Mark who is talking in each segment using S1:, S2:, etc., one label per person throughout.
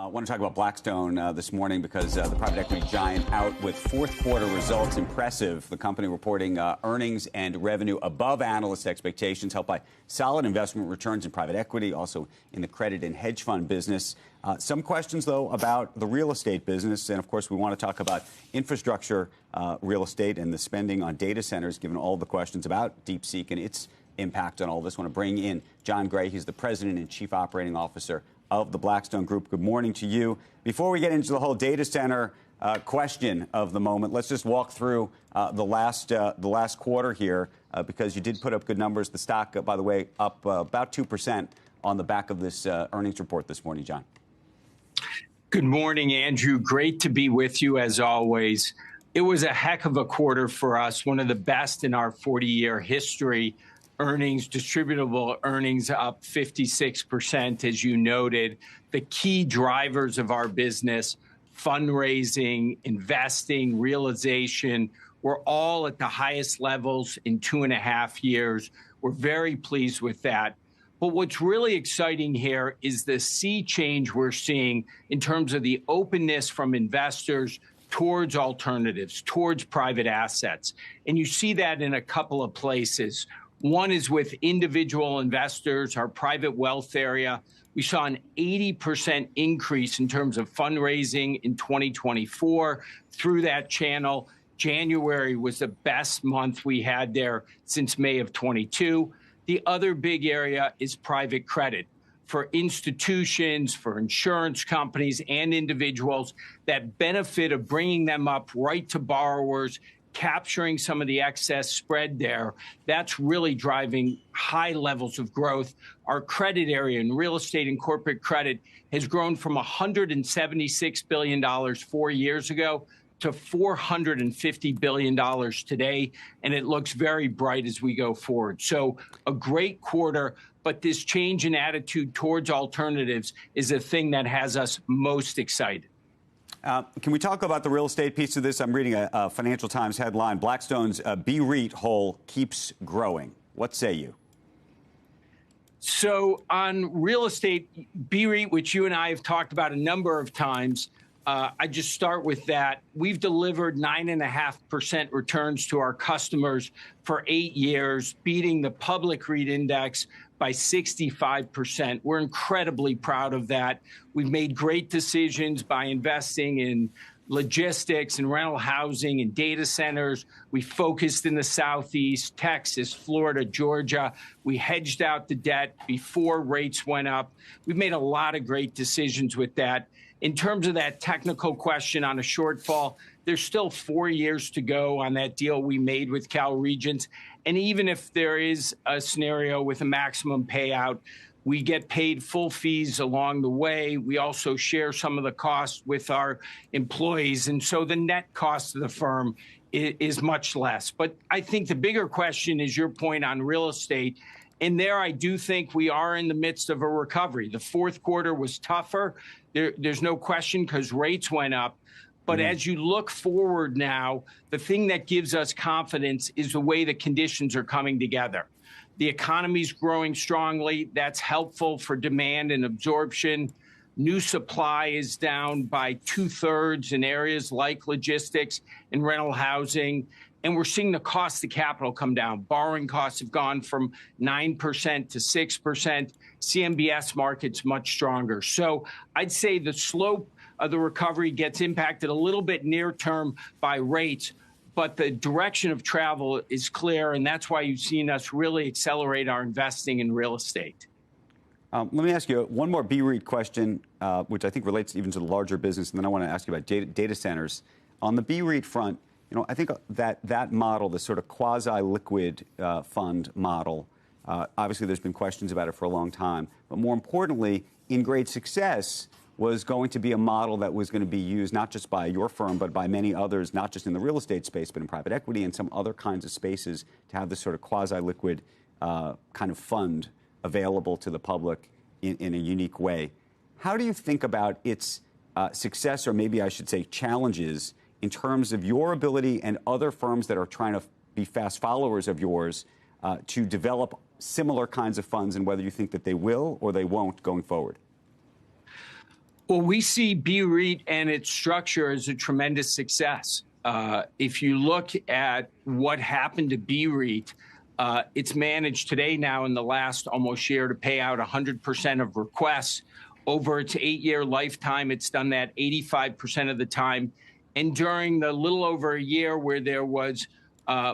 S1: I want to talk about Blackstone this morning because the private equity giant out with fourth quarter results impressive. The company reporting earnings and revenue above analyst expectations, helped by solid investment returns in private equity, also in the credit and hedge fund business. Some questions, though, about the real estate business. And, of course, we want to talk about infrastructure real estate and the spending on data centers, given all the questions about DeepSeek and its impact on all this. I want to bring in Jon Gray. He's the president and chief operating officer of the Blackstone Group. Good morning to you. Before we get into the whole data center question of the moment, let's just walk through the last quarter here because you did put up good numbers. The stock, by the way, up about 2% on the back of this earnings report this morning, Jon.
S2: Good morning, Andrew. Great to be with you as always. It was a heck of a quarter for us, one of the best in our 40-year history. Earnings, distributable earnings up 56%, as you noted. The key drivers of our business, fundraising, investing, realization, were all at the highest levels in 2.5 years. We're very pleased with that. But what's really exciting here is the sea change we're seeing in terms of the openness from investors towards alternatives, towards private assets. And you see that in a couple of places. One is with individual investors, our private wealth area. We saw an 80% increase in terms of fundraising in 2024 through that channel. January was the best month we had there since May of 22. The other big area is private credit for institutions, for insurance companies and individuals. That benefit of bringing them up right to borrowers, capturing some of the excess spread there, that's really driving high levels of growth. Our credit area in real estate and corporate credit has grown from $176 billion 4 years ago to $450 billion today, and it looks very bright as we go forward. So a great quarter, but this change in attitude towards alternatives is the thing that has us most excited.
S1: Can we talk about the real estate piece of this? I'm reading a Financial Times headline. Blackstone's BREIT hole keeps growing. What say you?
S2: So on real estate, BREIT, which you and I have talked about a number of times, I just start with that. We've delivered 9.5% returns to our customers for 8 years, beating the public REIT index by 65%. We're incredibly proud of that. We've made great decisions by investing in logistics and rental housing and data centers. We focused in the Southeast, Texas, Florida, Georgia. We hedged out the debt before rates went up. We've made a lot of great decisions with that. In terms of that technical question on a shortfall, there's still 4 years to go on that deal we made with Cal Regents. And even if there is a scenario with a maximum payout, we get paid full fees along the way. We also share some of the costs with our employees. And so the net cost of the firm is much less. But I think the bigger question is your point on real estate. And there, I do think we are in the midst of a recovery. The fourth quarter was tougher. There's no question because rates went up. But as you look forward now, the thing that gives us confidence is the way the conditions are coming together. The economy's growing strongly. That's helpful for demand and absorption. New supply is down by 2/3 in areas like logistics and rental housing. And we're seeing the cost of capital come down. Borrowing costs have gone from 9% to 6%. CMBS market's much stronger. So I'd say the slope of the recovery gets impacted a little bit near term by rates, but the direction of travel is clear, and that's why you've seen us really accelerate our investing in real estate.
S1: Let me ask you one more BREIT question, which I think relates even to the larger business, and then I want to ask you about data centers. On the BREIT front, I think that model, the sort of quasi-liquid fund model, obviously there's been questions about it for a long time, but more importantly, in great success, was going to be a model that was going to be used not just by your firm, but by many others, not just in the real estate space, but in private equity and some other kinds of spaces to have this sort of quasi-liquid kind of fund available to the public in a unique way. How do you think about its success, or maybe I should say challenges, in terms of your ability and other firms that are trying to be fast followers of yours to develop similar kinds of funds, and whether you think that they will or they won't going forward?
S2: Well, we see BREIT and its structure as a tremendous success. If you look at what happened to BREIT, it's managed today now in the last almost year to pay out 100% of requests. Over its 8-year lifetime, it's done that 85% of the time. And during the little over a year where there was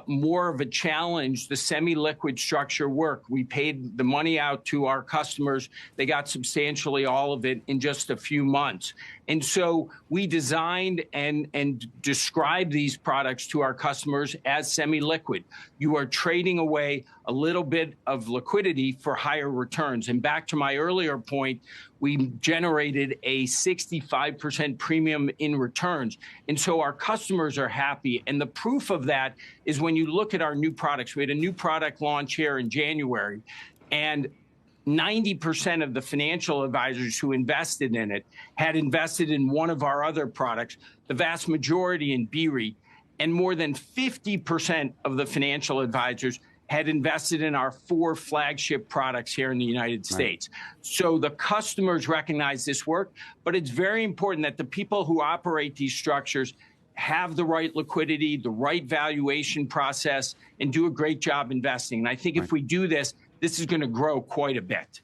S2: more of a challenge, the semi-liquid structure worked. We paid the money out to our customers. They got substantially all of it in just a few months. And so we designed and described these products to our customers as semi-liquid. You are trading away a little bit of liquidity for higher returns. And back to my earlier point, we generated a 65% premium in returns. And so our customers are happy. And the proof of that is when you look at our new products. We had a new product launch here in January, and 90% of the financial advisors who invested in it had invested in one of our other products, the vast majority in BREIT, and more than 50% of the financial advisors had invested in our 4 flagship products here in the United States. Right. So the customers recognize this work, but it's very important that the people who operate these structures have the right liquidity, the right valuation process, and do a great job investing. And I think if we do this, this is going to grow quite a bit.